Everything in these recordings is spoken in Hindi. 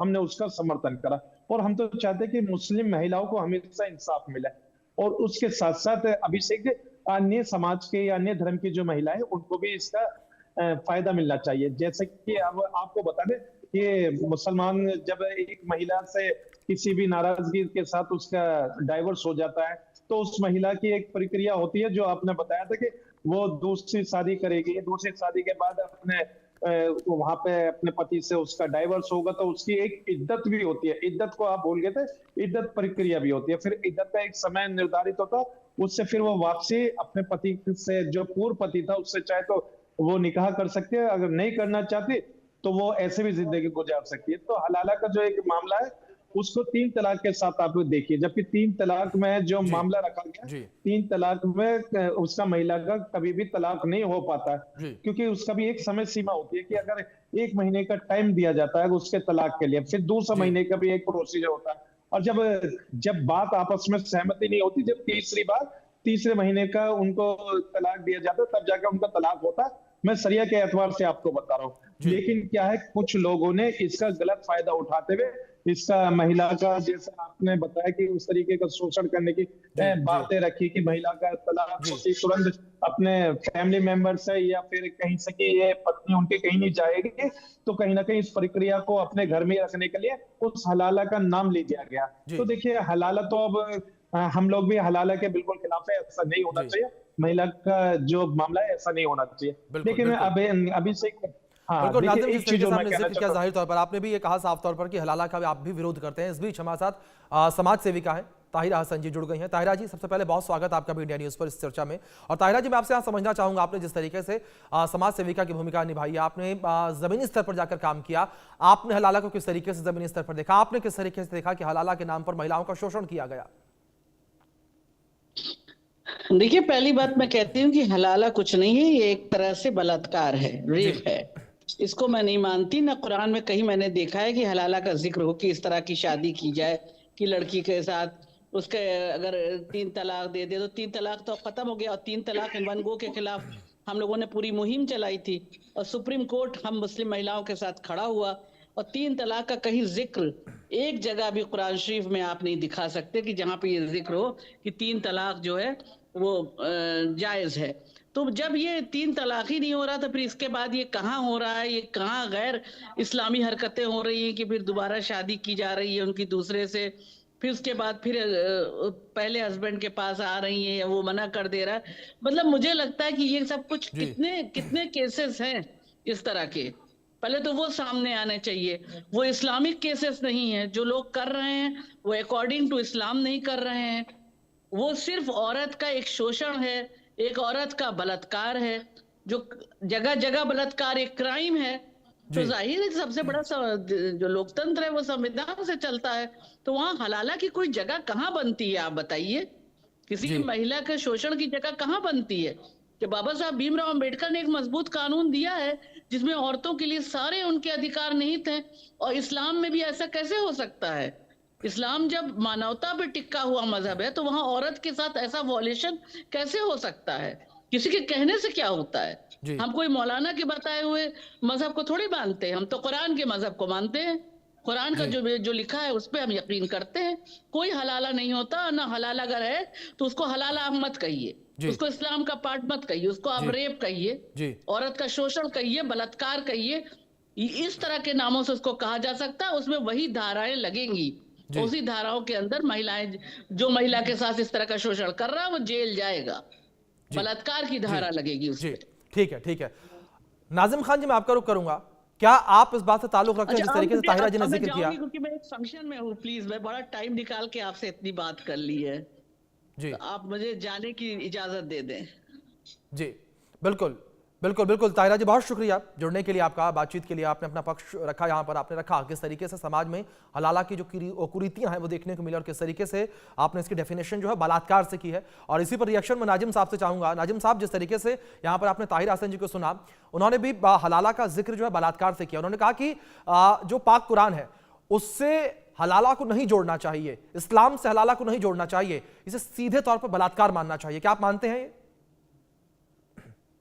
हमने उसका समर्थन करा। और हम तो चाहते हैं कि मुस्लिम महिलाओं को हमेशा इंसाफ मिले। और उसके साथ साथ अभिषेक, अन्य समाज के या अन्य धर्म की जो महिलाएं, उनको भी इसका फायदा मिलना चाहिए। जैसे कि अब आपको बता दें कि मुसलमान जब एक महिला से किसी भी नाराजगी के साथ उसका डाइवोर्स हो जाता है, तो उस महिला की एक प्रक्रिया होती है, जो आपने बताया था कि वो दूसरी शादी करेगी। दूसरी शादी के बाद अपने वहां पे अपने पति से उसका डाइवोर्स होगा, तो उसकी एक इद्दत भी होती है। इद्दत को आप भूल गए थे, इद्दत प्रक्रिया भी होती है। फिर इद्दत का एक समय निर्धारित होता है, उससे फिर वो वापसी अपने पति से, जो पूर्व पति था, उससे चाहे तो वो निकाह कर सकती है, अगर नहीं करना चाहती तो वो ऐसे भी जिंदगी गुजार सकती है। तो हलाला का जो एक मामला है, उसको 3 तलाक के साथ आप देखिए, जबकि 3 तलाक में जो जी मामला रखा गया, जी 3 तलाक में उसका महिला का कभी भी तलाक नहीं हो पाता है। जी क्योंकि उसका भी एक समय सीमा होती है कि अगर 1 महीने का टाइम दिया जाता है उसके तलाक के लिए, फिर दूसरा जी महीने का भी एक प्रोसीजर होता है। और जब जब बात आपस में सहमति नहीं होती, जब तीसरी बार तीसरे महीने का उनको तलाक दिया जाता है, तब जाकर उनका तलाक होता है। मैं शरिया के एतबार से आपको बता रहा हूँ। जी लेकिन क्या है, कुछ लोगों ने इसका गलत फायदा उठाते हुए इसका महिला का, जैसे आपने बताया कि उस तरीके का शोषण करने की जी जी बातें रखी कि महिला का तलाक जी होते ही तुरंत अपने फैमिली मेंबर से या फिर कहीं से कि ये पत्नी उनके कहीं नहीं जाएगी, तो कहीं ना कहीं इस प्रक्रिया को अपने घर में रखने के लिए उस हलाला का नाम ले दिया गया। जी तो देखिए, हलाला तो अब हम लोग भी हलाला के बिल्कुल खिलाफ है, ऐसा नहीं होना जी चाहिए। महिला का जो मामला है, ऐसा नहीं होना चाहिए। बिल्कुल देखिए, मैं बिल्कुल अभी अभी से, हाँ बिल्कुल देखिए, नाज़िम, जिस एक चीज तरीके जो से मैं आपने कहना जिक्र किया, चाहता हूँ। ज़ाहिर तौर पर आपने भी ये कहा साफ तौर पर कि हलाला का भी आप भी विरोध करते हैं। इस बीच हमारे साथ समाज सेविका है ताहिरा हसन जी जुड़ गई हैं। ताहिरा जी, सबसे पहले बहुत स्वागत आपका भी इंडिया न्यूज़ पर इस चर्चा में। और ताहिरा जी, मैं आपसे यहाँ समझना चाहूंगा, आपने जिस तरीके से समाज सेविका की भूमिका निभाई है, आपने जमीनी स्तर पर जाकर काम किया, आपने हलाला को किस तरीके से जमीनी स्तर पर देखा, आपने किस तरीके से देखा कि हलाला के नाम पर महिलाओं का शोषण किया गया? देखिए, पहली बात मैं कहती हूँ कि हलाला कुछ नहीं है, ये एक तरह से बलात्कार है, जी रेप है। इसको मैं नहीं मानती। ना कुरान में कहीं मैंने देखा है कि हलाला का जिक्र हो कि इस तरह की शादी की जाए कि लड़की के साथ उसके अगर 3 तलाक दे दे तो 3 तलाक तो खत्म हो गया। और 3 तलाक इन वन गो के खिलाफ हम लोगों ने पूरी मुहिम चलाई थी और सुप्रीम कोर्ट हम मुस्लिम महिलाओं के साथ खड़ा हुआ। और 3 तलाक का कहीं जिक्र एक जगह भी कुरान शरीफ में आप नहीं दिखा सकते कि जहां पे ये जिक्र हो कि 3 तलाक जो है वो जायज है। तो जब ये 3 तलाक ही नहीं हो रहा, तो फिर इसके बाद ये कहाँ हो रहा है? ये कहाँ गैर इस्लामी हरकतें हो रही हैं कि फिर दोबारा शादी की जा रही है उनकी दूसरे से, फिर उसके बाद फिर पहले हस्बैंड के पास आ रही है या वो मना कर दे रहा है। मतलब मुझे लगता है कि ये सब कुछ जी कितने कितने केसेस हैं इस तरह के, पहले तो वो सामने आने चाहिए। वो इस्लामिक केसेस नहीं है, जो लोग कर रहे हैं वो अकॉर्डिंग टू इस्लाम नहीं कर रहे हैं। वो सिर्फ औरत का एक शोषण है, एक औरत का बलात्कार है, जो जगह जगह बलात्कार एक क्राइम है। तो जी जाहिर है कि सबसे बड़ा जो लोकतंत्र है वो संविधान से चलता है। तो वहां हलाला की कोई जगह कहाँ बनती है, आप बताइए? किसी जी महिला के शोषण की जगह कहाँ बनती है? कि बाबा साहब भीमराव अंबेडकर ने एक मजबूत कानून दिया है जिसमें औरतों के लिए सारे उनके अधिकार निहित हैं, और इस्लाम में भी ऐसा कैसे हो सकता है? इस्लाम जब मानवता पर टिका हुआ मजहब है, तो वहां औरत के साथ ऐसा वॉलेशन कैसे हो सकता है? किसी के कहने से क्या होता है? जी हम कोई मौलाना के बताए हुए मजहब को थोड़ी मानते हैं, हम तो कुरान के मजहब को मानते हैं। कुरान का जी जो जो लिखा है उस पर हम यकीन करते हैं। कोई हलाला नहीं होता ना, हलाल अगर है तो उसको हलाला आप मत कहिए, जी उसको इस्लाम का पार्ट मत कहिए, उसको आप जी रेप कहिए, जी औरत का शोषण कहिए, बलात्कार कहिए। इस तरह के नामों से उसको कहा जा सकता है। उसमें वही धाराएं लगेंगी, जी उसी धाराओं के अंदर महिलाएं, जो महिला के साथ इस तरह का शोषण कर रहा है वो जेल जाएगा, जी बलात्कार की जी धारा लगेगी उस जी पर। ठीक है, ठीक है। नाजिम खान जी, मैं आपका रुख करूंगा। क्या आप इस बात से ताल्लुक रखते हैं अच्छा, जिस अब तरीके से मुझे ताहिरा जी ने अब मैं जिक्र किया? जाऊंगी क्योंकि मैं एक फंक्शन में हूँ। प्लीज, मैं बड़ा टाइम निकाल के आपसे इतनी बात कर ली है, जी तो आप मुझे जाने की इजाजत दे दें। जी बिल्कुल बिल्कुल बिल्कुल। ताहिरा जी, बहुत शुक्रिया जुड़ने के लिए आपका, बातचीत के लिए। आपने अपना पक्ष रखा, यहाँ पर आपने रखा किस तरीके से समाज में हलाला की जो कुरीतियां हैं वो देखने को मिली, और किस तरीके से आपने इसकी डेफिनेशन जो है बलात्कार से की है। और इसी पर रिएक्शन में नाजिम साहब से चाहूंगा। नाजिम साहब, जिस तरीके से यहाँ पर आपने ताहिरा हसन जी को सुना, उन्होंने भी हलाला का जिक्र जो है बलात्कार से किया। उन्होंने कहा कि जो पाक कुरान है उससे हलाला को नहीं जोड़ना चाहिए, इस्लाम से हलाला को नहीं जोड़ना चाहिए, इसे सीधे तौर पर बलात्कार मानना चाहिए। क्या आप मानते हैं ये?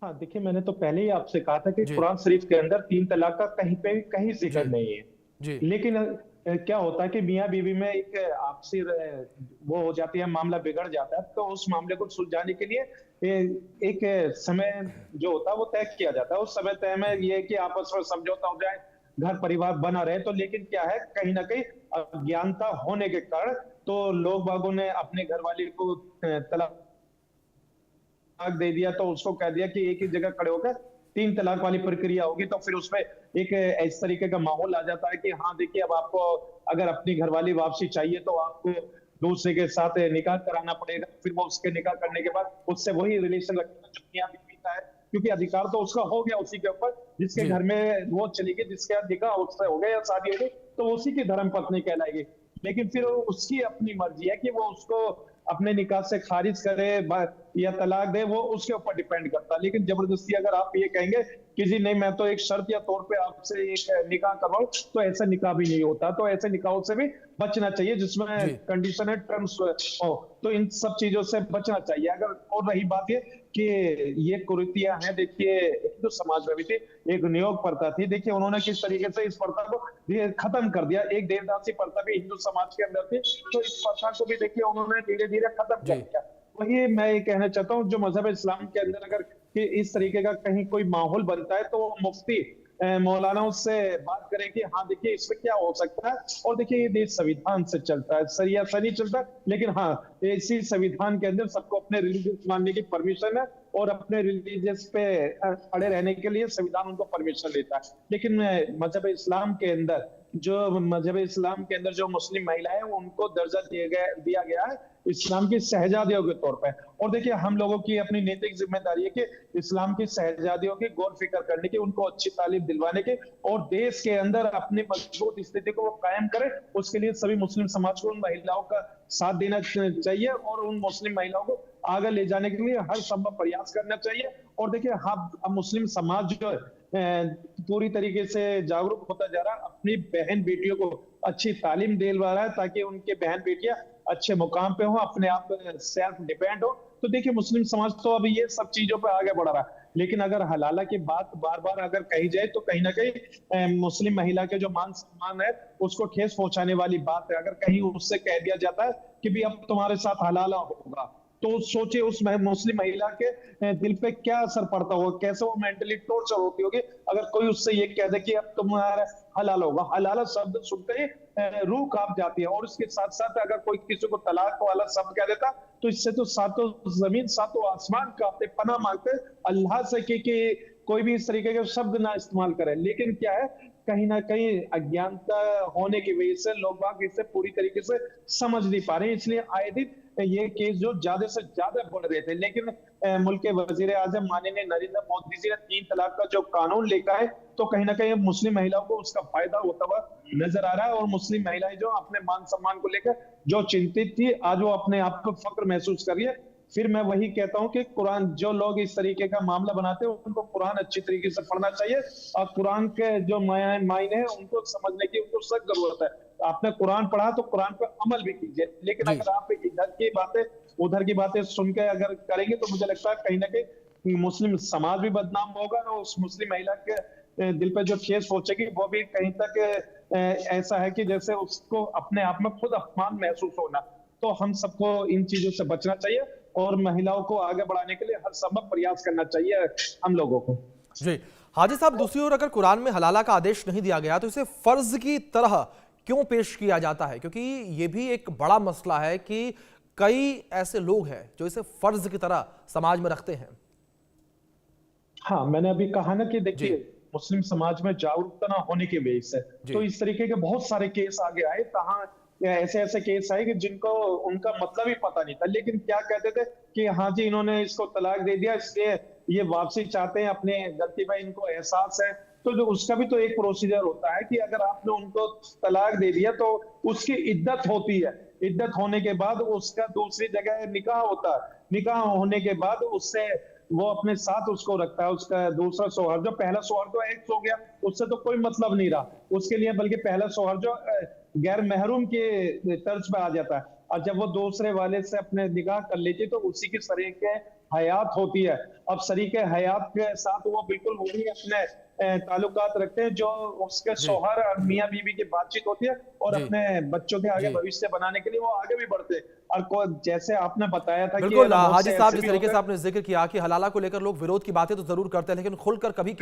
हाँ देखिए, मैंने तो पहले ही आपसे कहा था कि जी कुरान शरीफ के अंदर 3 तलाक का कहीं पे कहीं जिक्र जी नहीं है। जी लेकिन क्या होता है कि मियाँ बीवी में एक आपसी वो हो जाती है, मामला बिगड़ जाता है, तो उस मामले को सुलझाने के लिए एक समय जो होता है वो तय किया जाता है। उस समय तय में ये है कि आपस में समझौता हो जाए, घर परिवार बना रहे। तो लेकिन क्या है, कहीं ना कहीं अज्ञानता होने के कारण तो लोग बागों ने अपने घर वाले को तलाक दे दिया, तो उसको कह दिया कि एक ही जगह खड़े होकर 3 तलाक वाली प्रक्रिया होगी। तो फिर उसमें एक इस तरीके का माहौल आ जाता है कि हाँ देखिए, अब आपको अगर अपनी घरवाली वापसी चाहिए तो आपको दूसरे के साथ निकाह कराना पड़ेगा। फिर वो उसके निकाह करने के बाद उससे वही रिलेशन रखना जो मियां बीवी का है, क्योंकि अधिकार तो उसका हो गया उसी के ऊपर, जिसके जी घर में वो चली गई, जिसके निकाह उससे हो गया या शादी हो गई, तो उसी की धर्म पत्नी कहलाएगी। लेकिन फिर उसकी अपनी मर्जी है कि वो उसको अपने निकाह से खारिज करे या तलाक दे, वो उसके ऊपर डिपेंड करता है। लेकिन जबरदस्ती अगर आप ये कहेंगे कि जी नहीं, मैं तो एक शर्त या तौर पे आपसे एक निकाह करवाऊं, तो ऐसा निकाह भी नहीं होता। तो ऐसे निकाहों से भी बचना चाहिए जिसमें जी कंडीशन है, टर्म्स हो। तो इन सब चीजों से बचना चाहिए। अगर और रही बात ये कि ये कुरीतियां हैं, देखिए हिंदू समाज में भी थी, एक नियोग प्रथा थी। देखिए उन्होंने किस तरीके से इस प्रथा को ये खत्म कर दिया। एक देवदासी प्रथा भी हिंदू समाज के अंदर थी, तो इस प्रथा को भी देखिए उन्होंने धीरे धीरे खत्म कर जी दिया। वही मैं ये कहना चाहता हूँ, जो मजहब इस्लाम के अंदर अगर कि इस तरीके का कहीं कोई माहौल बनता है, तो वो मुफ्ती मौलाना उससे बात करें कि हाँ देखिए इसमें क्या हो सकता है। और देखिए ये देश संविधान से चलता है, सरिया से नहीं चलता, लेकिन हाँ इसी संविधान के अंदर सबको अपने रिलीजियस मानने की परमिशन है, और अपने रिलीजियस पे अड़े रहने के लिए संविधान उनको परमिशन देता है। लेकिन मजहब इस्लाम के अंदर जो मुस्लिम महिलाएं हैं, उनको दर्जा दिया गया है इस्लाम की शहजादियों के तौर पे। और देखिए हम लोगों की अपनी नैतिक जिम्मेदारी है कि इस्लाम की शहजादियों की गौर फिक्र करने की, उनको अच्छी तालीम दिलवाने की, और देश के अंदर अपनी मजबूत स्थिति को वो कायम करे। उसके लिए सभी मुस्लिम समाज को उन महिलाओं का साथ देना चाहिए, और उन मुस्लिम महिलाओं को आगे ले जाने के लिए हर संभव प्रयास करना चाहिए। और देखिए हाँ, अब मुस्लिम समाज जो है पूरी तरीके से जागरूक होता जा रहा है, अपनी बहन बेटियों को अच्छी तालीम दिलवा रहा है, ताकि उनके बहन बेटियां अच्छे मुकाम पे हो, अपने आप सेल्फ डिपेंड हो। तो देखिए मुस्लिम समाज तो अभी ये सब चीजों पे आगे बढ़ रहा है। लेकिन अगर हलाला की बात बार बार अगर कही जाए, तो कहीं ना कहीं मुस्लिम महिला के जो मान सम्मान है उसको ठेस पहुंचाने वाली बात है। अगर कहीं उससे कह दिया जाता है कि भी अब तुम्हारे साथ हलाला होगा, तो सोचिए उस मुस्लिम महिला के दिल पे क्या असर पड़ता होगा, कैसे वो मेंटली टॉर्चर होती होगी अगर कोई उससे ये कह दे कि अब तुम्हारा हलाल होगा। हलाला शब्द सुनते ही रूह कांप जाती है। और उसके साथ साथ अगर कोई किसी को तलाक वाला शब्द कह देता, तो इससे तो सातों जमीन सातों आसमान कांपते, पनाह मांगते अल्लाह से कि कोई भी इस तरीके के शब्द ना इस्तेमाल करे। लेकिन क्या है, कहीं ना कहीं अज्ञानता होने की वजह से लोग बाग इसे पूरी तरीके से समझ नहीं पा रहे हैं, इसलिए आए दिन ये केस जो ज्यादा से ज्यादा बढ़ रहे थे। लेकिन मुल्क के वजीर आजम माननीय नरेंद्र मोदी जी ने 3 तलाक का जो कानून लेकर आए, तो कहीं ना कहीं मुस्लिम महिलाओं को उसका फायदा होता हुआ नजर आ रहा है। और मुस्लिम महिलाएं जो अपने मान सम्मान को लेकर जो चिंतित थी, आज वो अपने आप को फक्र महसूस कर रही है। फिर मैं वही कहता हूं कि कुरान, जो लोग इस तरीके का मामला बनाते हैं उनको कुरान अच्छी तरीके से पढ़ना चाहिए, और कुरान के जो मायने हैं उनको समझने की उनको सख्त जरूरत है। आपने कुरान पढ़ा तो कुरान पर अमल भी कीजिए। लेकिन जी अगर आप उधर की बातें सुन के अगर करेंगे, तो मुझे लगता है कहीं ना कहीं मुस्लिम समाज भी बदनाम होगा, और उस मुस्लिम महिला के दिल पे जो ठेस पहुंचेगी वो भी कहीं तक ऐसा है कि जैसे उसको अपने आप में खुद अपमान महसूस होना। तो हम सबको इन चीजों से बचना चाहिए, और महिलाओं को आगे बढ़ाने के लिए हर संभव प्रयास करना चाहिए हम लोगों को। जी हाजी साहब, दूसरी ओर अगर कुरान में हलाला का आदेश नहीं दिया गया, तो इसे फर्ज की तरह क्यों पेश किया जाता है? क्योंकि ये भी एक बड़ा मसला है कि कई ऐसे लोग हैं जो इसे फर्ज की तरह समाज में रखते हैं। हाँ, मैंने अभी कहा ना कि देखिए मुस्लिम समाज में जागरूकता ना होने की वजह से तो इस तरीके के बहुत सारे केस आगे आए। कहाँ ऐसे ऐसे केस आए कि जिनको उनका मतलब ही पता नहीं था, लेकिन क्या कहते थे कि हाँ जी इन्होंने इसको तलाक दे दिया, इसलिए ये वापसी चाहते हैं, अपने गलती पर इनको एहसास है। तो जो उसका भी तो एक प्रोसीजर होता है कि अगर आपने उनको तलाक दे दिया तो उसकी इद्दत होती है। इद्दत होने के बाद उसका दूसरी जगह निकाह होता है। निकाह होने के बाद उससे वो अपने साथ उसको रखता है, उसका दूसरा शौहर। जो पहला शौहर तो एक्स हो गया, उससे तो कोई मतलब नहीं रहा उसके लिए, बल्कि पहला शौहर जो गैर महरूम के तर्ज पे आ जाता है। और जब वो दूसरे वाले से अपने निकाह कर लेती तो उसी की शरीक के हयात होती है, अब शरीके हयात के साथ वो बिल्कुल वही अपने ताल्लुकात रखते हैं जो उसके जी शौहर और मियाँ बीवी की बातचीत होती है, और जी अपने बच्चों के आगे जी भविष्य बनाने के लिए वो आगे भी बढ़ते हैं। और जैसे आपने बताया था कि बिल्कुल बहुत हाजी से साहब, ऐसे जिस भी तरीके होते से हैं। आपने जिक्र किया कि हलाला को लेकर लोग विरोध की बातें तो जरूर करते हैं, लेकिन खुलकर कभी किसी